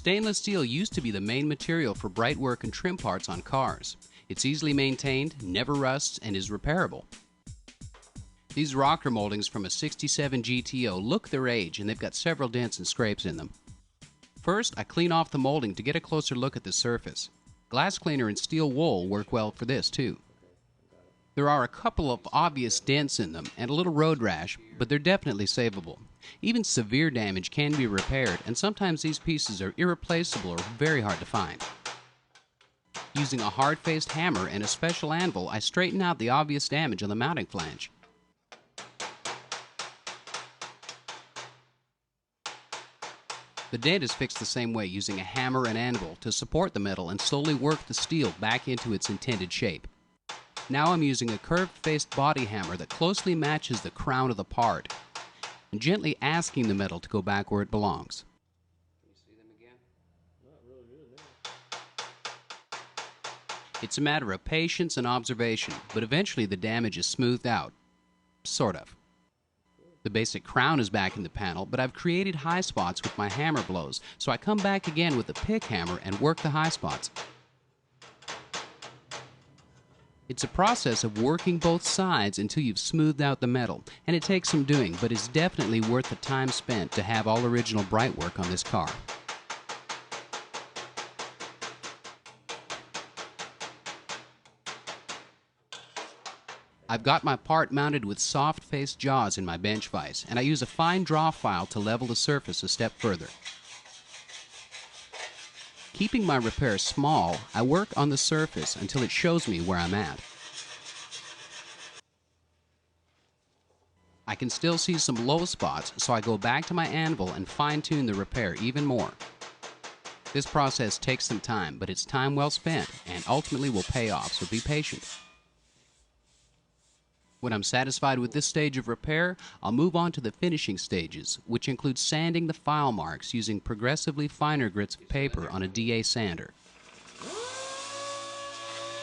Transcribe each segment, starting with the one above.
Stainless steel used to be the main material for bright work and trim parts on cars. It's easily maintained, never rusts, and is repairable. These rocker moldings from a 67 GTO look their age, and they've got several dents and scrapes in them. First, I clean off the molding to get a closer look at the surface. Glass cleaner and steel wool work well for this too. There are a couple of obvious dents in them and a little road rash, but they're definitely savable. Even severe damage can be repaired, and sometimes these pieces are irreplaceable or very hard to find. Using a hard-faced hammer and a special anvil, I straighten out the obvious damage on the mounting flange. The dent is fixed the same way, using a hammer and anvil to support the metal and slowly work the steel back into its intended shape. Now I'm using a curved-faced body hammer that closely matches the crown of the part, and gently asking the metal to go back where it belongs. Can you see them again? Not really good now. It's a matter of patience and observation, but eventually the damage is smoothed out. Sort of. The basic crown is back in the panel, but I've created high spots with my hammer blows, so I come back again with a pick hammer and work the high spots. It's a process of working both sides until you've smoothed out the metal, and it takes some doing, but it's definitely worth the time spent to have all original bright work on this car. I've got my part mounted with soft-faced jaws in my bench vise, and I use a fine draw file to level the surface a step further. Keeping my repair small, I work on the surface until it shows me where I'm at. I can still see some low spots, so I go back to my anvil and fine-tune the repair even more. This process takes some time, but it's time well spent and ultimately will pay off, so be patient. When I'm satisfied with this stage of repair, I'll move on to the finishing stages, which include sanding the file marks using progressively finer grits of paper on a DA sander.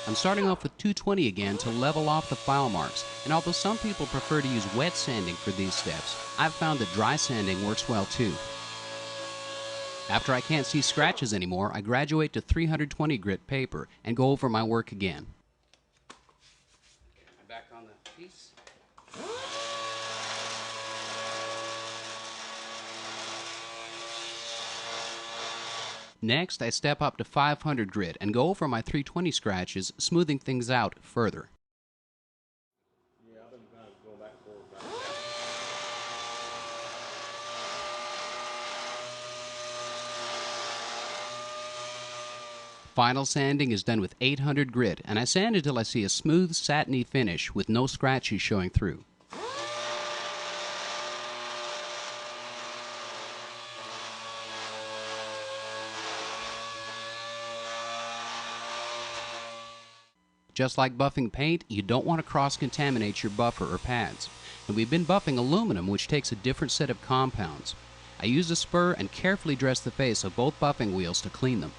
I'm starting off with 220 again to level off the file marks, and although some people prefer to use wet sanding for these steps, I've found that dry sanding works well too. After I can't see scratches anymore, I graduate to 320 grit paper and go over my work again. Back on the piece. Next, I step up to 500 grit and go over my 320 scratches, smoothing things out further. Yeah, I've been kind of going back and forth. Final sanding is done with 800 grit, and I sand until I see a smooth, satiny finish with no scratches showing through. Just like buffing paint, you don't want to cross-contaminate your buffer or pads. And we've been buffing aluminum, which takes a different set of compounds. I use a spur and carefully dress the face of both buffing wheels to clean them.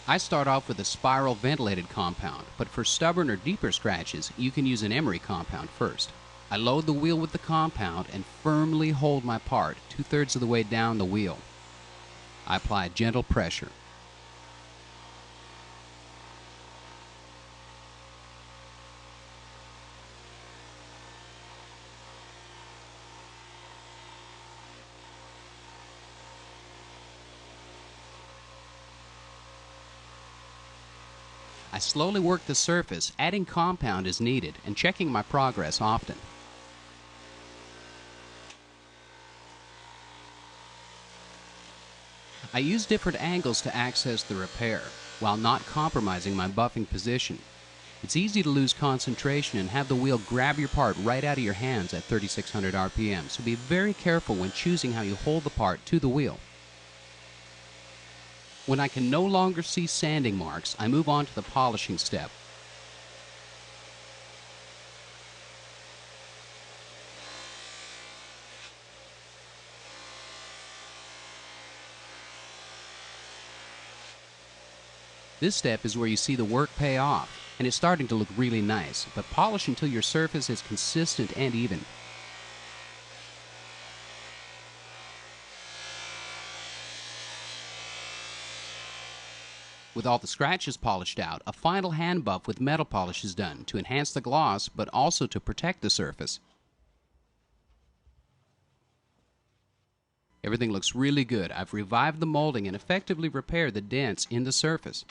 I start off with a spiral ventilated compound, but for stubborn or deeper scratches, you can use an emery compound first. I load the wheel with the compound and firmly hold my part 2/3 of the way down the wheel. I apply gentle pressure. I slowly work the surface, adding compound as needed, and checking my progress often. I use different angles to access the repair, while not compromising my buffing position. It's easy to lose concentration and have the wheel grab your part right out of your hands at 3600 RPM, so be very careful when choosing how you hold the part to the wheel. When I can no longer see sanding marks, I move on to the polishing step. This step is where you see the work pay off, and it's starting to look really nice, but polish until your surface is consistent and even. With all the scratches polished out, a final hand buff with metal polish is done to enhance the gloss but also to protect the surface. Everything looks really good. I've revived the molding and effectively repaired the dents in the surface.